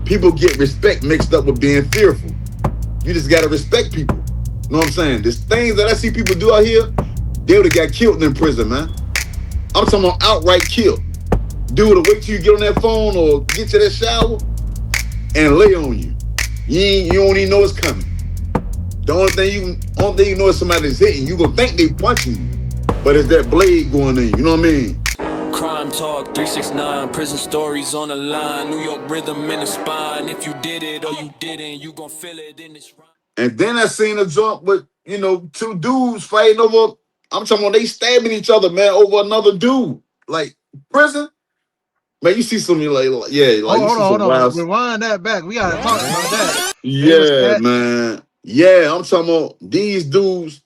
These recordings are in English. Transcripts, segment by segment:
people get respect mixed up with being fearful. You just gotta respect people. You know what I'm saying? There's things that I see people do out here, they would have got killed in prison, man. I'm talking about outright killed. Dude will wait till you get on that phone or get to that shower and lay on you. You don't even know it's coming. The only thing you know is somebody's hitting. You gonna think they punching you, but it's that blade going in. You know what I mean? Crime Talk 369, prison stories on the line, New York rhythm in the spine. If you did it or you didn't, you gon' feel it in this rhyme. And then I seen a jump with, two dudes fighting over, I'm talking about they stabbing each other, man, over another dude. Like, prison? Man, you see some, Hold on. Rewind that back. We gotta talk about that. Yeah, man. Yeah, I'm talking about these dudes,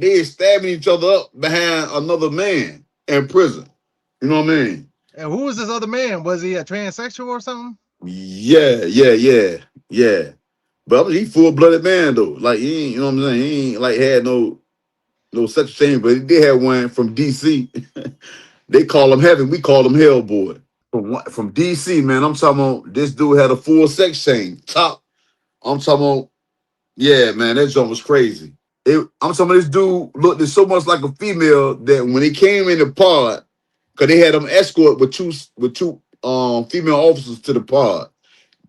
they stabbing each other up behind another man in prison. You know what I mean? And who was this other man? Was he a transsexual or something? Yeah. But he full-blooded man though. Like he ain't, you know what I'm saying? He ain't like had no such thing, but he did have one from DC. They call him heaven, we call him hell boy. From DC, man. I'm talking about this dude had a full sex change. Top. I'm talking about, yeah, man, that jump was crazy. I'm talking about this dude looked so much like a female that when he came in the pod, because they had him escort with two female officers to the pod.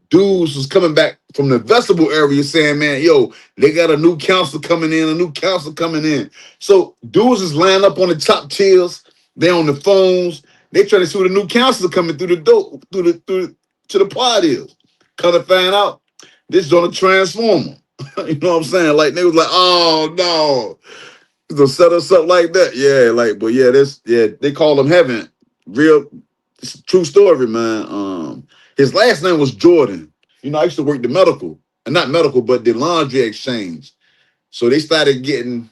Dudes was coming back from the vestibule area saying, man, yo, they got a new counselor coming in. So dudes is lined up on the top tiers. They on the phones. They trying to see who the new counselor coming through the door, to the pod is. Come to find out, this is on a transformer. You know what I'm saying? Like, they was like, oh, no. To set us up like that. Yeah, they call him heaven. Real true story, man. His last name was Jordan. I used to work the not medical, but the laundry exchange. So they started getting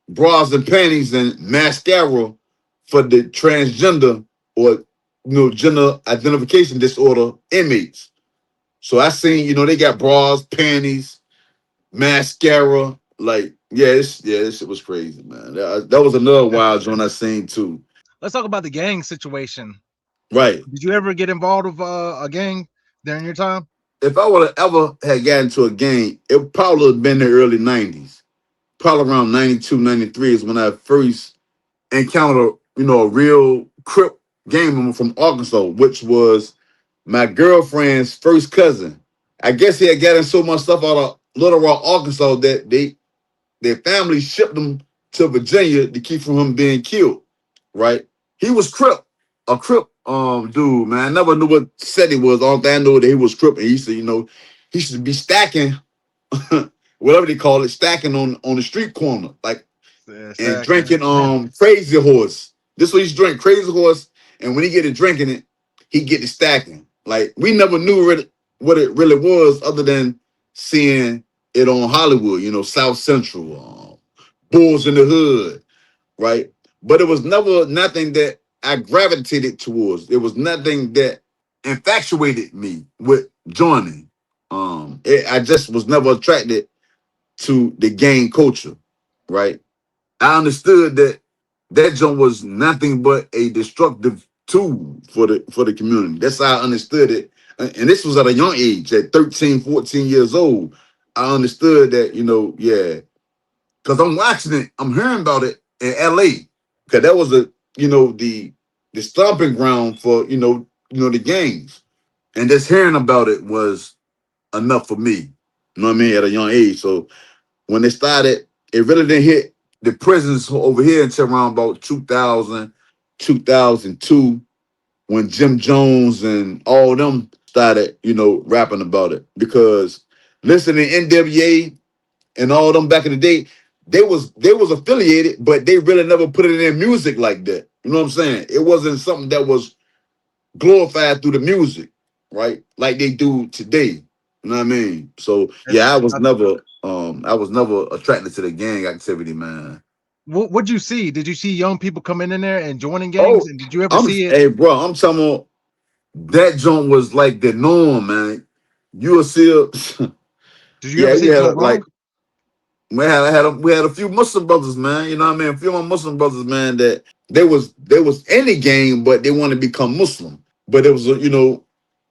bras and panties and mascara for the transgender or gender identification disorder inmates. So I seen, they got bras, panties, mascara, like, this shit was crazy, man. That was another wild joint I seen too. Let's talk about the gang situation. Right. Did you ever get involved with a gang during your time? If I would have ever had gotten to a gang, it probably would have been the early 90s. Probably around 92, 93 is when I first encountered, a real Crip gang member from Arkansas, which was my girlfriend's first cousin. I guess he had gotten so much stuff out of Little Rock, Arkansas that their family shipped him to Virginia to keep from him being killed, right? He was a Crip dude, man. I never knew what set he was. All thing I know that he was Crip, and he said, he should be stacking, whatever they call it, stacking on the street corner, like, and drinking Crazy Horse. This what he's drinking, Crazy Horse, and when he get to drinking it, he get to stacking. Like, we never knew what it really was other than seeing it on Hollywood, South Central, Bulls in the Hood, right? But it was never nothing that I gravitated towards. It was nothing that infatuated me with joining. I just was never attracted to the gang culture, right? I understood that joint was nothing but a destructive tool for the community. That's how I understood it. And this was at a young age, at 13, 14 years old. I understood that, because I'm watching it, I'm hearing about it in LA. Because that was the stomping ground for, the gangs. And just hearing about it was enough for me. You know what I mean? At a young age. So when they started, it really didn't hit the prisons over here until around about 2000, 2002, when Jim Jones and all them started, rapping about it. Because listening to NWA and all them back in the day, they was affiliated, but they really never put it in their music like that. You know what I'm saying? It wasn't something that was glorified through the music, right? Like they do today. You know what I mean? So yeah, I was never attracted to the gang activity, man. What'd you see? Did you see young people coming in there and joining gangs? And did you ever see it? Hey, bro, I'm talking about that joint was like the norm, man. You will see it. Did you ever see it like we had a few Muslim brothers, man. You know what I mean? A few of my Muslim brothers, man, that they was in the game, but they want to become Muslim. But it was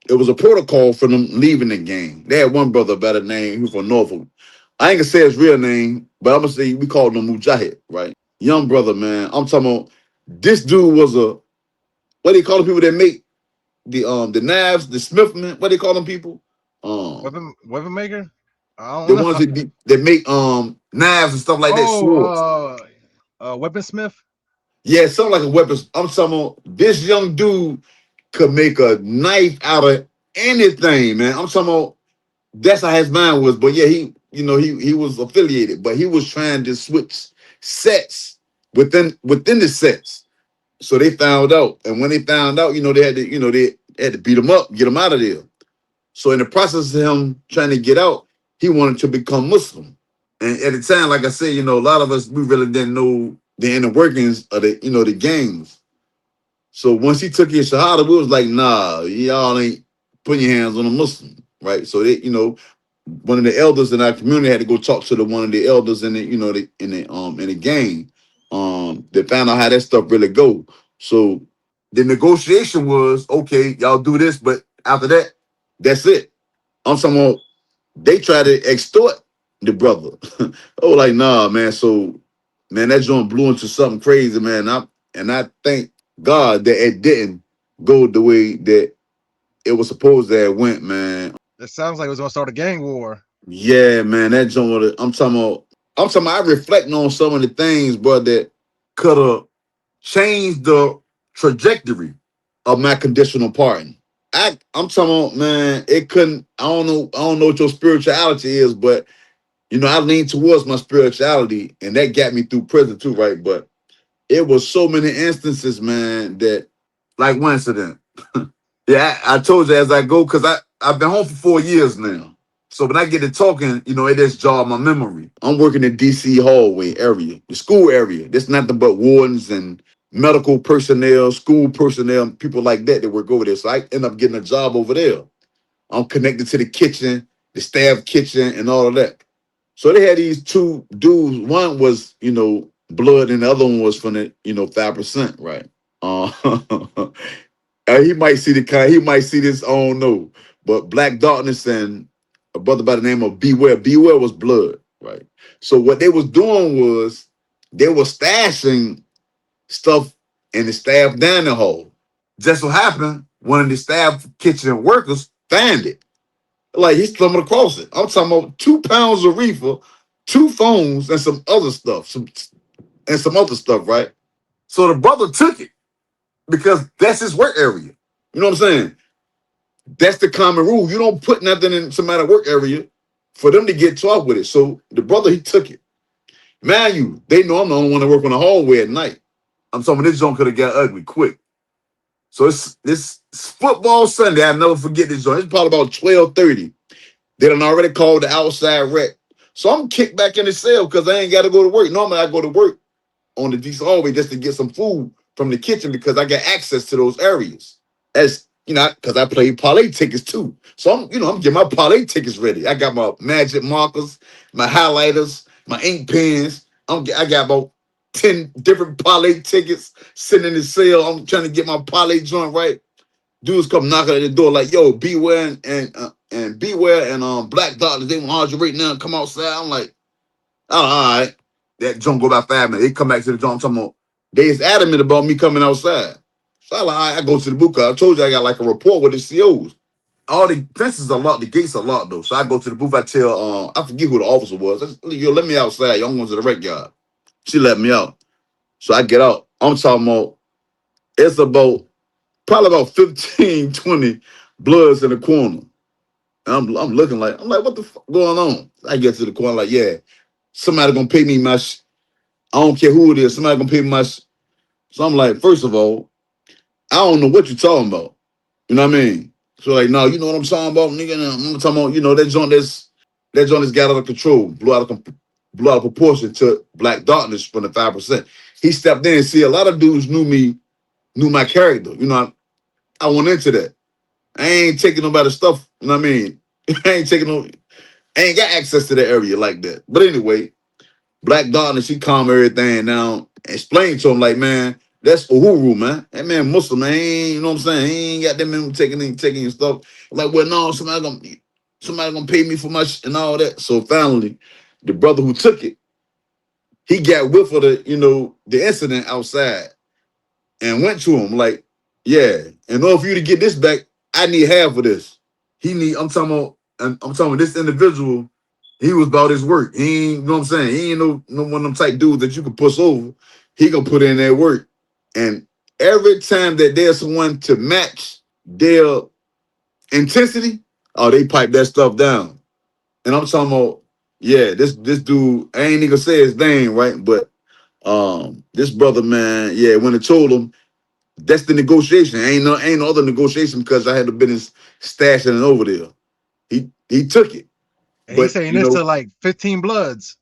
it was a protocol for them leaving the gang. They had one brother by the name, he was from Norfolk. I ain't gonna say his real name, but I'm gonna say we called him Mujahid, right? Young brother, man. I'm talking about this dude was a what do you call the people that make the knives, the smithman? What do they call them people? Um Weapon maker? I the don't ones know. that make knives and stuff like that, Oh, swords. weaponsmith. Yeah, something like a weapon. I'm talking about this young dude could make a knife out of anything, man. I'm talking about that's how his mind was. But yeah, he was affiliated, but he was trying to switch sets within the sets. So they found out, and when they found out, they had to beat him up, get him out of there. So in the process of him trying to get out, he wanted to become Muslim. And at the time, like I said, a lot of us we really didn't know the inner workings of the gangs. So once he took his shahada, we was like, nah, y'all ain't putting your hands on a Muslim, right? So one of the elders in our community had to go talk to one of the elders in the gang, that found out how that stuff really go. So the negotiation was okay, y'all do this, but after that, that's it. I'm talking about they try to extort the brother. Oh, like nah, man. So man, that joint blew into something crazy, man. And I thank God that it didn't go the way that it was supposed to have went, man. It sounds like it was gonna start a gang war. Yeah, man, that joint. I'm talking about. I reflecting on some of the things, bro, that could have changed the trajectory of my conditional pardon. I'm talking about, man. It couldn't. I don't know what your spirituality is, but I lean towards my spirituality, and that got me through prison too, right? But it was so many instances, man, that like one incident. Yeah, I told you as I go, because I've been home for 4 years now. So when I get to talking, it just jogged my memory. I'm working in DC hallway area, the school area. There's nothing but wardens and medical personnel, school personnel, people like that work over there. So I end up getting a job over there. I'm connected to the kitchen, the staff kitchen, and all of that. So they had these two dudes. One was, blood, and the other one was from the, 5%, right? Uh, he might see he might see this, I don't know. But Black Darkness and a brother by the name of Beware. Beware was blood, right? So what they was doing was they were stashing stuff in the staff dining hall. Just so happened, one of the staff kitchen workers found it. Like he stumbled across it. I'm talking about 2 pounds of reefer, two phones, and some other stuff, some other stuff, right? So the brother took it because that's his work area. You know what I'm saying? That's the common rule. You don't put nothing in somebody's work area for them to get caught with it. So the brother, he took it. Mind you, they know I'm the only one that work on the hallway at night. I'm talking this joint could have got ugly quick. So it's this football Sunday. I'll never forget this joint. It's probably about 12:30. They done already called the outside rec. So I'm kicked back in the cell because I ain't got to go to work. Normally I go to work on the DC hallway just to get some food from the kitchen because I got access to those areas. As because I play parlay tickets too. So I'm getting my parlay tickets ready. I got my magic markers, my highlighters, my ink pens. I got about 10 different parlay tickets sitting in the cell. I'm trying to get my parlay joint right. Dudes come knocking at the door like, yo, Beware and Beware and Black Doctors, they want you right now. Come outside. I'm like, oh, all right. That joint go about 5 minutes. They come back to the joint. I'm talking about they is adamant about me coming outside. So I like, all right, I go to the boot car. I told you I got like a report with the COs. All the fences are locked, the gates are locked though. So I go to the booth. I tell I forget who the officer was. I said, yo, let me outside. Y'all going to the rec yard. She let me out. So I get out. I'm talking about it's probably about 15, 20 bloods in the corner. And I'm looking like, I'm like, what the fuck going on? I get to the corner like, yeah, somebody gonna pay me I don't care who it is, somebody gonna pay me so I'm like, first of all, I don't know what you're talking about. You know what I mean? So like, no, you know what I'm talking about, nigga. I'm talking about, that joint that's got out of control, blew out of proportion to Black Darkness from the 5%. He stepped in and see a lot of dudes knew my character. I went into that. I ain't taking nobody's stuff. You know what I mean? I ain't got access to that area like that. But anyway, Black Darkness, she calmed everything down, explained to him like, man, That's Uhuru, man. That man Muslim, man. He ain't, you know what I'm saying? He ain't got them men taking your stuff. Like, well, no, somebody gonna pay me for my and all that. So finally, the brother who took it, he got whiff of the incident outside and went to him like, yeah, in order for you to get this back, I need half of this. I'm talking about this individual, he was about his work. He ain't, you know what I'm saying? He ain't no one of them type dudes that you can push over. He gonna put in that work. And every time that there's someone to match their intensity, oh, they pipe that stuff down. And I'm talking about, yeah, this dude, I ain't even gonna say his name, right? But this brother, man, yeah, when I told him, that's the negotiation. Ain't no other negotiation because I had the business stashing it over there. He took it. And he's But saying this to like 15 Bloods.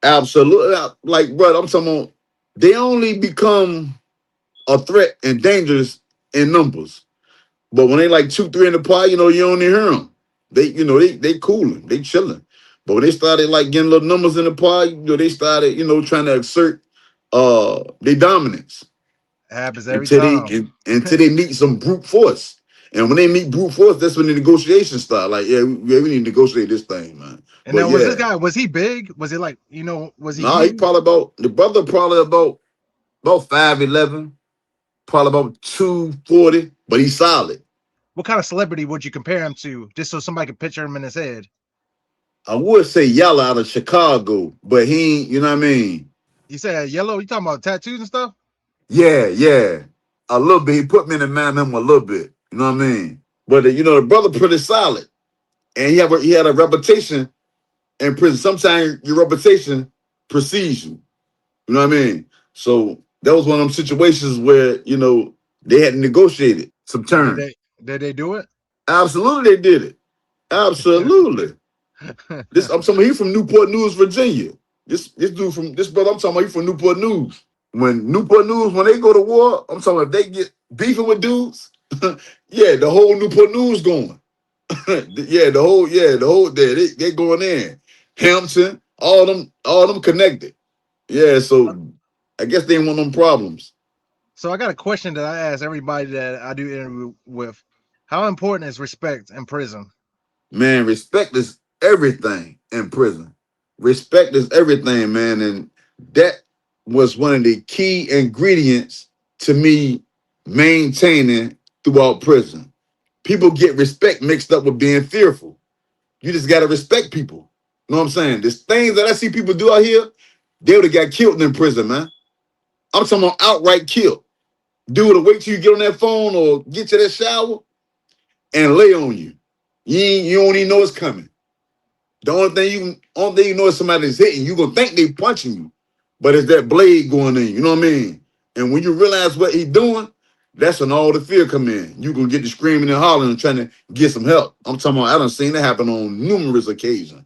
absolutely, like, bro, I'm talking about they only become a threat and dangerous in numbers. But when they like 2, 3 in the pot, you don't hear them. They cooling, they chilling. But when they started like getting little numbers in the pot, they started, trying to exert their dominance It happens every until they time. until they meet some brute force. And when they meet brute force, that's when the negotiations start. Like, yeah, we need to negotiate this thing, man. And But now, was this yeah, guy, was he big? Was he like, was he nah, he huge? probably the brother probably about 5'11", probably about 240, but he's solid. What kind of celebrity would you compare him to, just so somebody can picture him in his head? I would say Yella out of Chicago, but he ain't, you know what I mean? You said yellow. You talking about tattoos and stuff? Yeah, yeah. A little bit. He put me in the mind of him a little bit. You know what I mean? But the brother pretty solid. And he had a reputation in prison. Sometimes your reputation precedes you. You know what I mean? So that was one of them situations where, they had negotiated some And did terms. they do it? Absolutely they did it. Absolutely. I'm talking about he from Newport News, Virginia. This brother I'm talking about he from Newport News. When Newport News, when they go to war, I'm talking about if they get beefing with dudes, yeah, the whole Newport News going. the whole they going in. Hampton, all them connected. Yeah, so I guess they ain't want them problems. So I got a question that I ask everybody that I do interview with. How important is respect in prison? Man, respect is everything in prison. Respect is everything, man. And that was one of the key ingredients to me maintaining throughout prison. People get respect mixed up with being fearful. You just gotta respect people. You know what I'm saying? There's things that I see people do out here, they would have got killed in prison, man. I'm talking about outright killed. Dude will wait till you get on that phone or get to that shower and lay on you. You don't even know it's coming. The only thing you know is somebody's hitting you. Gonna think they punching you, but it's that blade going in. You know what I mean? And when you realize what he's doing, that's when all the fear come in. You gonna get to screaming and hollering and trying to get some help. I'm talking about. I done seen that happen on numerous occasions.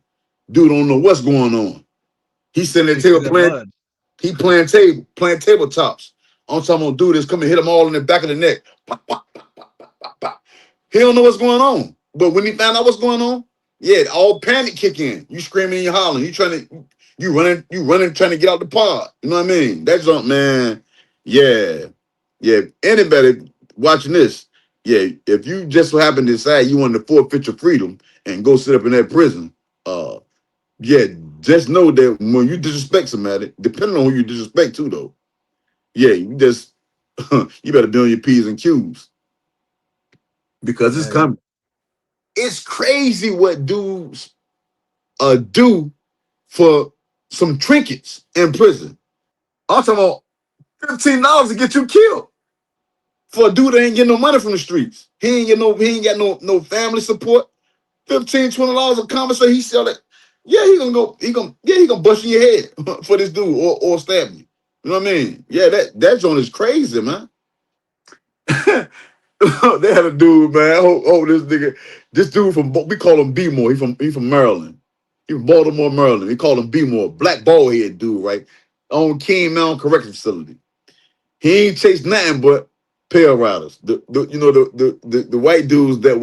Dude don't know what's going on. He's sitting at You the see table that playing. blood. He playing tabletops. I'm talking about dude that's coming hit them all in the back of the neck. Pop, pop, pop, pop, pop, pop, pop. He don't know what's going on. But when he found out what's going on, yeah, all panic kick in. You screaming, you hollering, you running, trying to get out the pod. You know what I mean? That jump, man. Yeah, yeah. Anybody watching this, yeah, if you just so happen to decide you want to forfeit your freedom and go sit up in that prison, yeah, just know that when you disrespect somebody, depending on who you disrespect too, though, yeah, you just you better be on your P's and Q's because it's Yeah. coming. It's crazy what dudes do for some trinkets in prison. I'm talking about $15 to get you killed for a dude that ain't getting no money from the streets. He ain't got no family support. 15, $20 a conversation. He sell it. Yeah, he gonna bust in your head for this dude or stab you. You know what I mean? Yeah, that joint is crazy, man. They had a dude, man. This dude we call him B-More. He from Maryland. He from Baltimore, Maryland. We call him B-More. Black bald head dude, right? On King Mountain Correctional Facility. He ain't chased nothing but pail riders. The white dudes that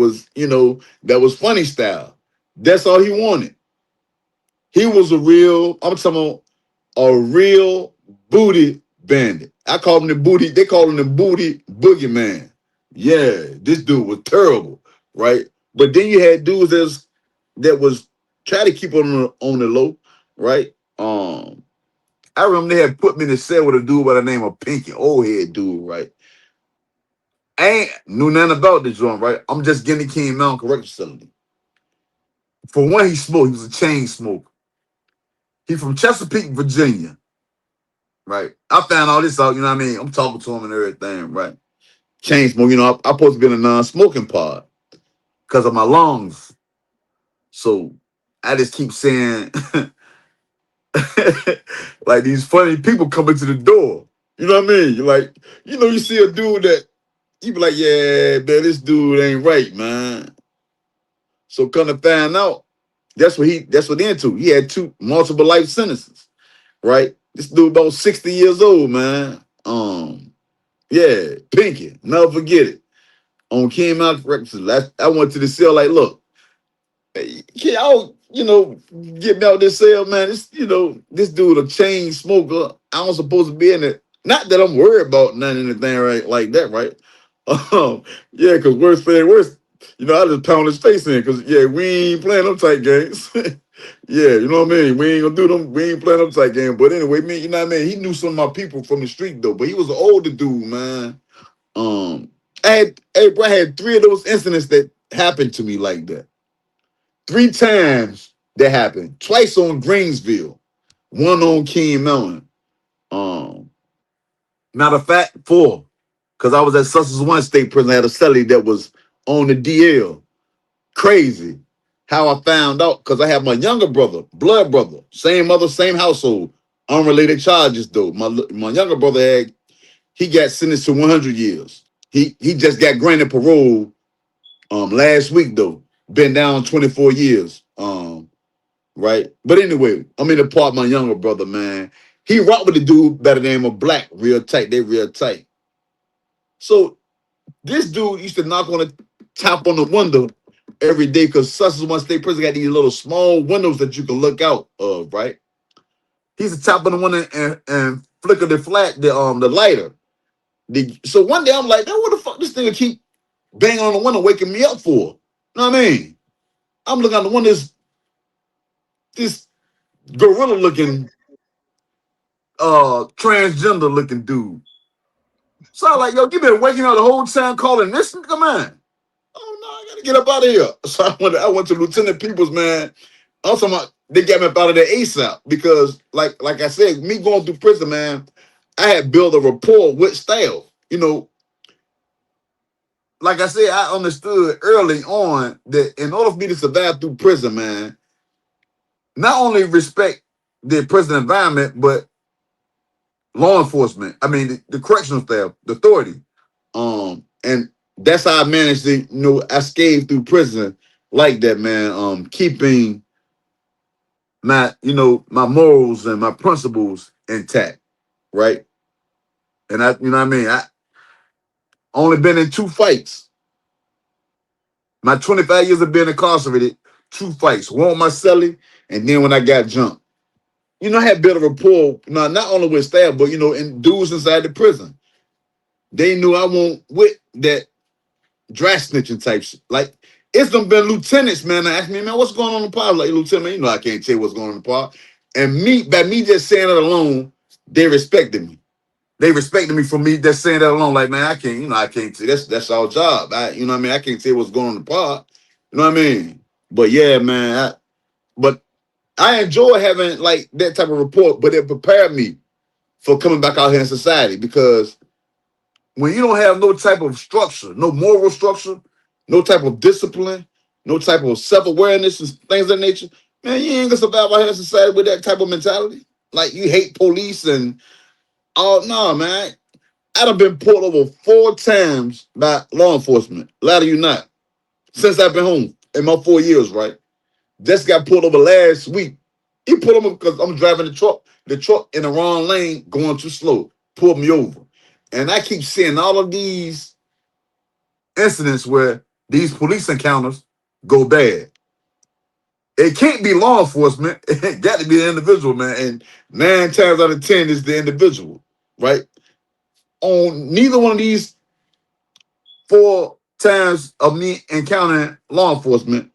was funny style. That's all he wanted. He was I'm talking about a real booty Bandit. I call him the booty. They call him the booty boogeyman. Yeah, this dude was terrible, right? But then you had dudes that was trying to keep on the low, right? I remember they had put me in the cell with a dude by the name of Pinky, old head dude, right? I ain't knew nothing about this joint, right? I'm just getting the King Mountain Correctional Facility. For one, he smoked. He was a chain smoker. He from Chesapeake, Virginia, right? I found all this out, you know what I mean? I'm talking to him and everything, right? Chain smoke, I'm supposed to be in a non-smoking pod because of my lungs. So I just keep saying, like these funny people coming to the door. You know what I mean? You're like, you see a dude that you be like, yeah, man, this dude ain't right, man. So come to find out, that's what they into. He had two multiple life sentences, right? This dude about 60 years old, man. Yeah, Pinky, never forget it. On King Mountain Correctional, I went to the cell like, look, hey, can y'all, get me out this cell, man. This dude a chain smoker. I don't supposed to be in it. Not that I'm worried about nothing, anything right like that, right? Yeah, because worst thing worse, I just pound his face in, because yeah, we ain't playing them tight games. Yeah, you know what I mean? We ain't gonna do them, we ain't playing them tight games. But anyway, me, you know what I mean? He knew some of my people from the street though, but he was an older dude, man. I had three of those incidents that happened to me like that. Three times that happened. Twice on Greensville, one on King Mountain. Um, Matter of fact, four. Because I was at Sussex One State Prison. I had a cellie that was on the DL. Crazy. How I found out, because I have my younger brother, blood brother, same mother, same household, unrelated charges though. My younger brother he got sentenced to 100 years. He just got granted parole last week though. Been down 24 years. Right? But anyway, I'm in the part my younger brother, man. He rocked with the dude by the name of Black, real tight. They real tight. So this dude used to knock on the top on the window every day because Sussex One State Prison got these little small windows that you can look out of, right? He's the top on the window and flicker the the lighter. So one day I'm like, what the fuck this nigga keep banging on the window, waking me up for? You know what I mean? I'm looking out the window, this gorilla looking transgender looking dude. So I'm like, yo, you been waking up the whole time calling this nigga, man. Oh no, I gotta get up out of here. So I went to Lieutenant Peoples, man. I'm talking about they got me up out of there ASAP because like I said, me going through prison, man, I had built a rapport with staff. Like I said, I understood early on that in order for me to survive through prison, man, not only respect the prison environment, but law enforcement. I mean, the correctional staff, the authority. And that's how I managed to, escape through prison like that, man. Keeping my morals and my principles intact, right? And what I mean? I only been in two fights. My 25 years of being incarcerated, two fights. One with my cellie, and then when I got jumped. I had built a rapport, not only with staff, but and dudes inside the prison. They knew I won't with that dry snitching type shit. Like, it's done been lieutenants, man, that ask me, man, what's going on in the pod? Like, Lieutenant, I can't tell you what's going on in the pod. And by me just saying it alone, they respected me. They respected me for me just saying that alone. Like, man, I can't tell. That's our job. I can't tell you what's going on in the pod. You know what I mean? But yeah, man, but I enjoy having like that type of report, but it prepared me for coming back out here in society because when you don't have no type of structure, no moral structure, no type of discipline, no type of self-awareness and things of that nature, man, you ain't gonna survive out here in society with that type of mentality. Like you hate police and no, man. I'd have been pulled over 4 times by law enforcement. A lot of you not. Since I've been home in my 4 years, right? Just got pulled over last week. He pulled over because I'm driving the truck. The truck in the wrong lane, going too slow. Pulled me over. And I keep seeing all of these incidents where these police encounters go bad. It can't be law enforcement. It got to be the individual, man. And 9 times out of 10 is the individual. right? On neither one of these 4 times of me encountering law enforcement,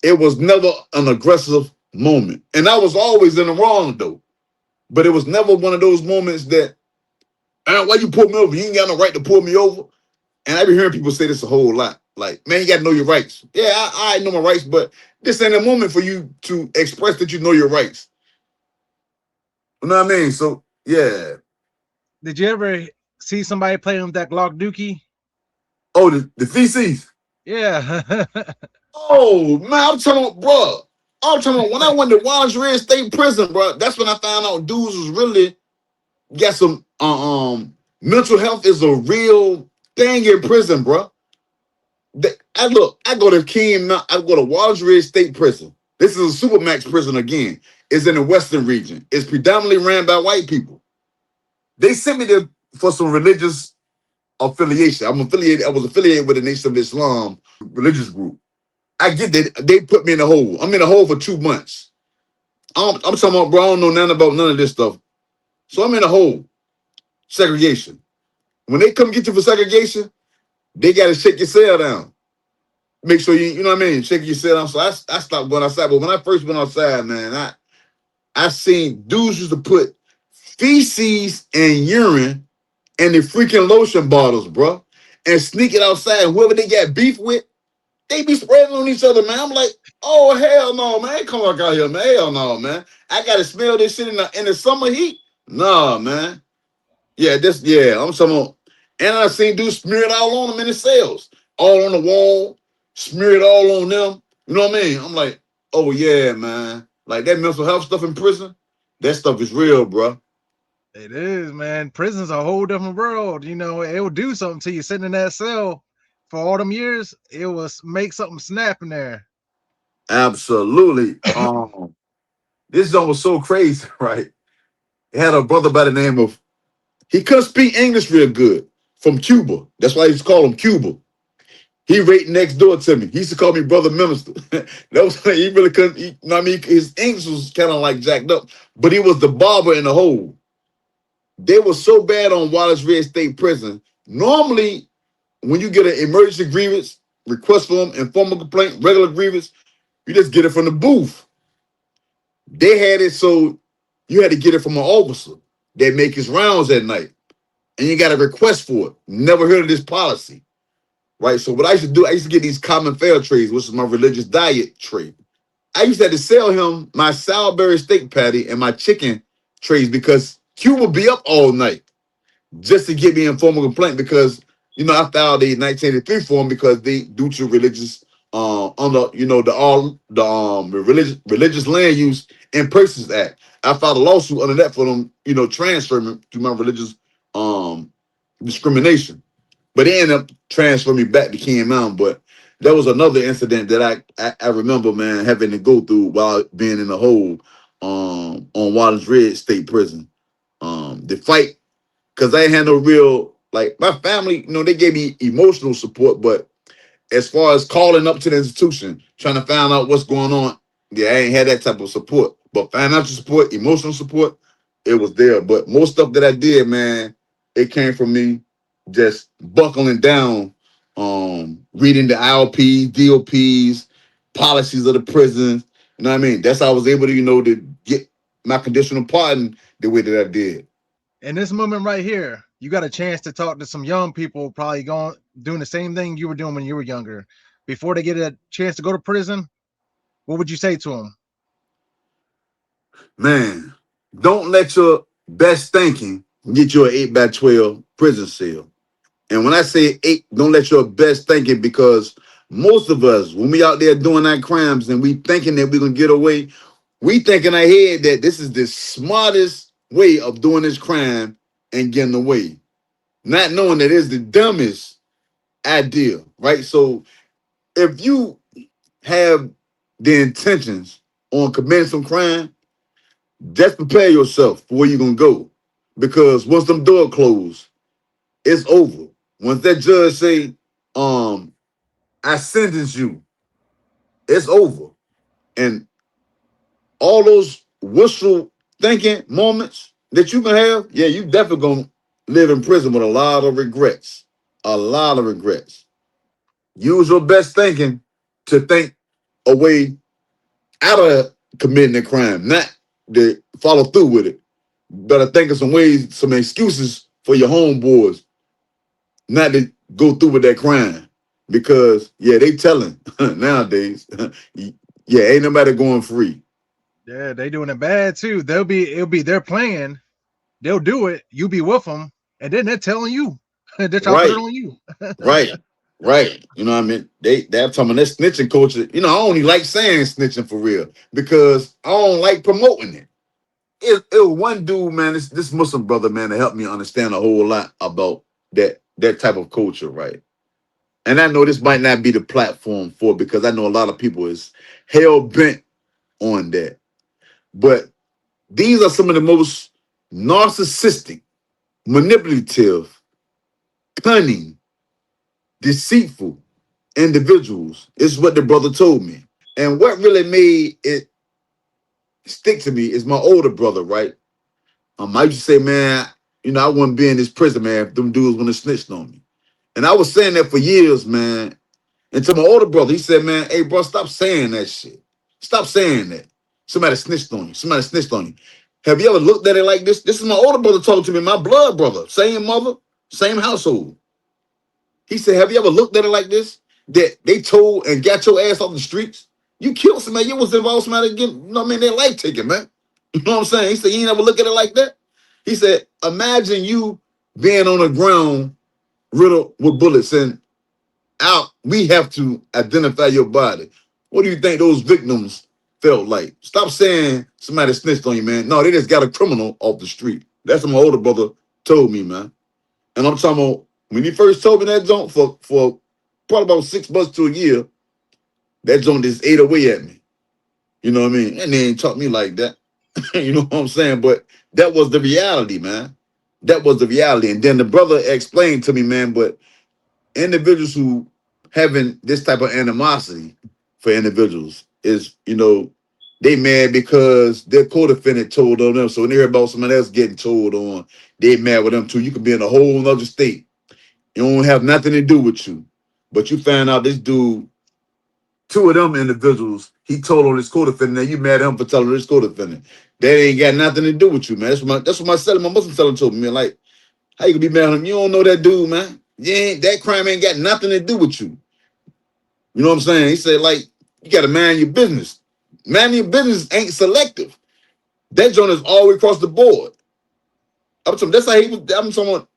it was never an aggressive moment. And I was always in the wrong though. But it was never one of those moments that, why you pull me over? You ain't got no right to pull me over. And I be hearing people say this a whole lot. Like, man, you got to know your rights. Yeah, I know my rights, but this ain't a moment for you to express that you know your rights. You know what I mean? So, yeah. Did you ever see somebody playing with that Glock Dookie? Oh, the feces. Yeah. Oh, man, I'm talking about, bro. I'm talking about when I went to Wallace Red State Prison, bro, that's when I found out dudes was really got some, mental health is a real thing in prison, bro. I go to I go to Wallace Ridge State Prison. This is a supermax prison again. It's in the Western region. It's predominantly ran by white people. They sent me there for some religious affiliation. I was affiliated with the Nation of Islam religious group. I get that they put me in a hole. I'm in a hole for 2 months. I'm talking about, bro, I don't know nothing about none of this stuff. So I'm in a hole. Segregation. When they come get you for segregation, they got to shake your cell down. Make sure you know what I mean, check your cell down. So I stopped going outside. But when I first went outside, man, I seen dudes used to put feces and urine in the freaking lotion bottles, bro, and sneak it outside. Whoever they got beef with, they be spreading on each other, man. I'm like, oh hell no, man, come on out here, man. Hell no, man. I gotta smell this shit in the summer heat. Nah, man. I'm talking. And I seen dudes smear it all on them in the cells, all on the wall, smear it all on them. You know what I mean? I'm like, oh yeah, man. Like that mental health stuff in prison, that stuff is real, bro. It is, man. Prison's a whole different world. You know, it will do something to you sitting in that cell for all them years. It will make something snap in there. Absolutely. This zone was so crazy, right? It had a brother by the name of he couldn't speak English real good from Cuba. That's why he used to call him Cuba. He right next door to me. He used to call me brother minister. That was he really couldn't. You know what I mean? His English was kind of like jacked up, but he was the barber in the hole. They were so bad on Wallace Red State Prison. Normally, when you get an emergency grievance, request form, informal complaint, regular grievance, you just get it from the booth. They had it so you had to get it from an officer that make his rounds at night, and you got a request for it. Never heard of this policy. Right. So what I used to do, I used to get these common fare trays, which is my religious diet tray. I used to have to sell him my Salisbury steak patty and my chicken trays because Q would be up all night just to get me in formal complaint because I filed a 1983 form because they due to religious under the religious land use and persons act. I filed a lawsuit under that for them, transferring to my religious discrimination. But they ended up transferring me back to King Mountain. But that was another incident that I remember, man, having to go through while being in the hole on Wallace Red State Prison. The fight, because I ain't had no real, like, my family, they gave me emotional support, but as far as calling up to the institution, trying to find out what's going on, yeah, I ain't had that type of support. But financial support, emotional support, it was there. But most stuff that I did, man, it came from me just buckling down, reading the ILPs, DOPs, policies of the prisons. You know what I mean? That's how I was able to, to get my conditional pardon the way that I did. In this moment right here, you got a chance to talk to some young people probably doing the same thing you were doing when you were younger. Before they get a chance to go to prison, what would you say to them? Man, don't let your best thinking get you an 8x12 prison cell. And when I say eight, don't let your best thinking, because most of us, when we out there doing our crimes and we thinking that we're gonna get away, we think in our head that this is the smartest way of doing this crime and getting away. Not knowing that it's the dumbest idea, right? So if you have the intentions on committing some crime, just prepare yourself for where you're gonna go. Because once them door close, it's over. Once that judge say, I sentence you, it's over. And all those wishful thinking moments that you can have, yeah, you definitely gonna live in prison with a lot of regrets. A lot of regrets. Use your best thinking to think a way out of committing a crime, not to follow through with it. Better think of some ways, some excuses for your homeboys not to go through with that crime. Because yeah, they telling nowadays, yeah, ain't nobody going free. Yeah, they doing it bad too. It'll be their plan. They'll do it. You be with them, and then they're telling you. They're trying to put it Right, on you. right, right. You know what I mean? They're talking about that snitching culture. You know, I only like saying snitching for real because I don't like promoting it. It was one dude, man, this Muslim brother, man, that helped me understand a whole lot about that type of culture, right? And I know this might not be the platform for it because I know a lot of people is hell bent on that. But these are some of the most narcissistic, manipulative, cunning, deceitful individuals, is what the brother told me. And what really made it stick to me is my older brother, right? I used to say, man, you know, I wouldn't be in this prison, man, if them dudes wouldn't have snitched on me. And I was saying that for years, man. And to my older brother, he said, man, hey, bro, stop saying that shit. Stop saying that. Somebody snitched on you. Somebody snitched on you. Have you ever looked at it like this? This is my older brother talking to me, my blood brother, same mother, same household. He said, have you ever looked at it like this? That they told and got your ass off the streets? You killed somebody. You was involved in somebody getting, you know what I mean, their life taken, man. You know what I'm saying? He said, you ain't ever look at it like that? He said, imagine you being on the ground riddled with bullets and out, we have to identify your body. What do you think those victims felt like? Stop saying somebody snitched on you, man. No, they just got a criminal off the street. That's what my older brother told me, man. And I'm talking about when he first told me that joint for probably about 6 months to a year, that joint just ate away at me. You know what I mean? And they ain't taught me like that. You know what I'm saying? But that was the reality, man. That was the reality. And then the brother explained to me, man, but individuals who having this type of animosity for individuals is, you know, they mad because their co-defendant told on them. So when they hear about somebody else getting told on, they mad with them too. You could be in a whole other state. It don't have nothing to do with you. But you find out this dude, two of them individuals, he told on his co-defendant. Now you mad at him for telling his co-defendant. That ain't got nothing to do with you, man. That's what my Muslim seller told me, man. Like, how you can be mad at him? You don't know that dude, man. That crime ain't got nothing to do with you. You know what I'm saying? He said, like, you gotta mind your business. Mind your business ain't selective. That joint is all the way across the board. I'm talking, that's how he was. I'm talking,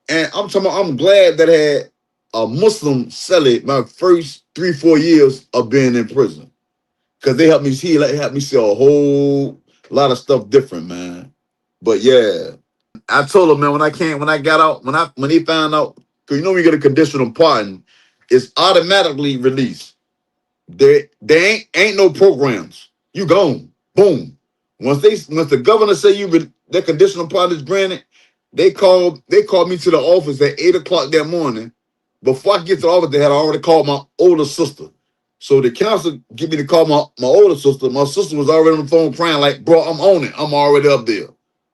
and I'm talking. I'm glad that I had a Muslim sell it my first 3-4 years of being in prison because they helped me. He helped me see a whole lot of stuff different, man. But yeah, I told him, man, when I got out, when he found out, because you know when you get a conditional pardon, it's automatically released. There ain't no programs. You gone. Boom. Once the governor say that conditional pardon is granted, they called me to the office at 8 o'clock that morning. Before I get to the office, they had already called my older sister. So the council get me to call my older sister. My sister was already on the phone crying, like, bro, I'm on it. I'm already up there.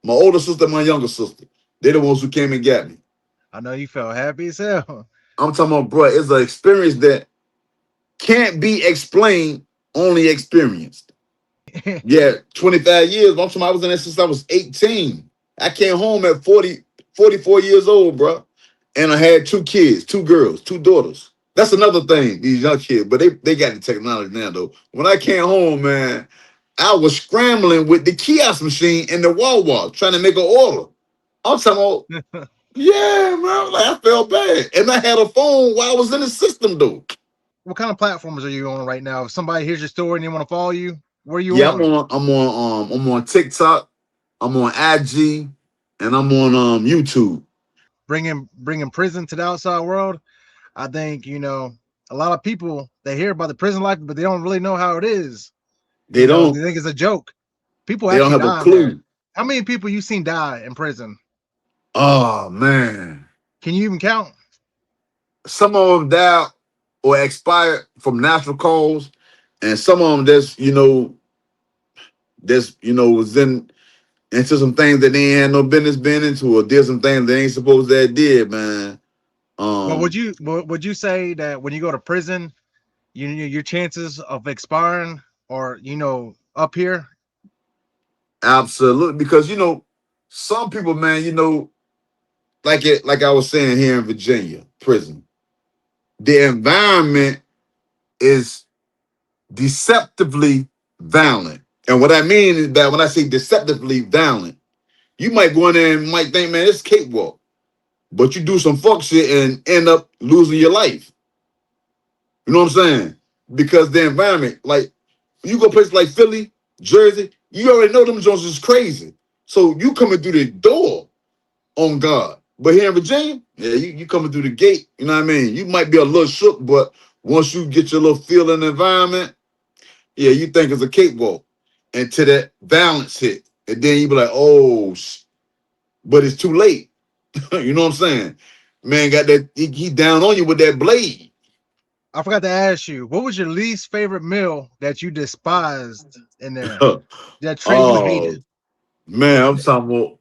My older sister, my younger sister. They're the ones who came and got me. I know you felt happy as hell. I'm talking about, bro, it's an experience that can't be explained, only experienced. Yeah, 25 years. I'm talking, I was in that since I was 18. I came home at 44 years old, bro. And I had 2 kids, 2 girls, 2 daughters. That's another thing, these young kids, but they got the technology now, though. When I came home, man, I was scrambling with the kiosk machine in the Wawa trying to make an order. I'm talking about, yeah, man, like, I felt bad. And I had a phone while I was in the system, though. What kind of platforms are you on right now? If somebody hears your story and they want to follow you, where are you Yeah, on? I'm on TikTok, I'm on IG, and I'm on YouTube. Bringing prison to the outside world. I think, a lot of people, they hear about the prison life, but they don't really know how it is. They They don't think it's a joke. People they don't actually have a die in there. clue. How many people you seen die in prison? Oh man. Can you even count? Some of them died or expired from natural cause, and some of them was in into some things that they ain't had no business being into, or did some things they ain't supposed to have did, man. Well, would you say that when you go to prison, your chances of expiring are up here? Absolutely, because some people, man, like I was saying here in Virginia prison, the environment is deceptively violent. And what I mean is that when I say deceptively violent, you might go in there and might think, man, it's cakewalk. But you do some fuck shit and end up losing your life. You know what I'm saying? Because the environment, like, you go places like Philly, Jersey, you already know them Jones is crazy. So you coming through the door on God. But here in Virginia, yeah, you coming through the gate, you know what I mean? You might be a little shook, but once you get your little feel in the environment, yeah, you think it's a cakewalk until that violence hit. And then you be like, oh, but it's too late. You know what I'm saying? Man got that, he down on you with that blade. I forgot to ask you, what was your least favorite meal that you despised in there? That trait you Oh, hated? man, I'm talking about,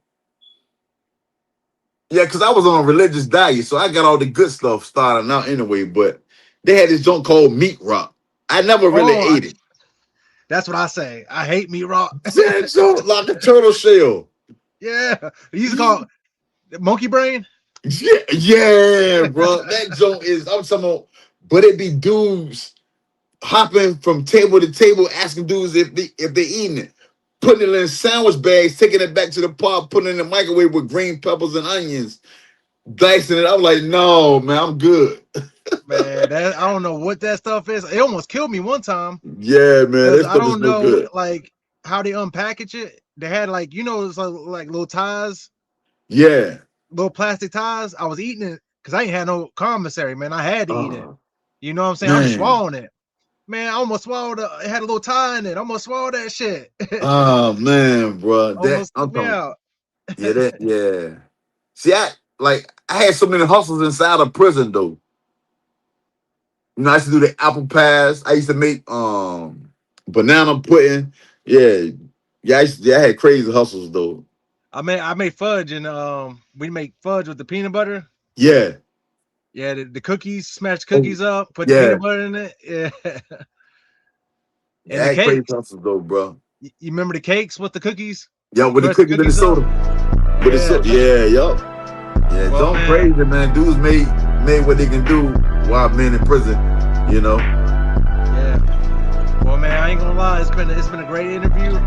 yeah, because I was on a religious diet, so I got all the good stuff starting out anyway, but they had this joint called meat rock. I never really Oh, ate it. that's what I say. I hate meat raw. That joint like a turtle shell. Yeah, you used to call it monkey brain. Yeah, bro. That joint is, I'm talking about, but it be dudes hopping from table to table, asking dudes if they eating it, putting it in sandwich bags, taking it back to the pot, putting it in the microwave with green peppers and onions, dicing it. I'm like, no, man, I'm good. Man, I don't know what that stuff is. It almost killed me one time Yeah, man, because that I stuff is don't no know good. like how they unpackage it. They had like it's like little ties, Yeah. little plastic ties. I was eating it because I ain't had no commissary, man. I had to eat it. Oh, You know what I'm saying? I'm man. swallowing it. Man, I almost swallowed it. It had a little tie in it. I almost swallowed that shit. Oh, man, bro. That, Almost took I'm me talking, out. yeah, yeah. See, I had so many hustles inside of prison, though. I used to do the apple pies. I used to make banana pudding. Yeah. I had crazy hustles though. I made fudge and we make fudge with the peanut butter. Yeah. Yeah, the cookies, smash Oh, cookies up, put the yeah. peanut butter in it. Yeah. Yeah, And I the had crazy cakes. hustles though, bro. You remember the cakes with the cookies? Yeah, with the Crust the cookies and the cookies up. soda. With the Yeah. soda. Yeah, yup. Yeah, Well, don't man. crazy, man. Dudes made what they can do while being in prison, you know. Yeah. Well, man, I ain't gonna lie. It's been a great interview.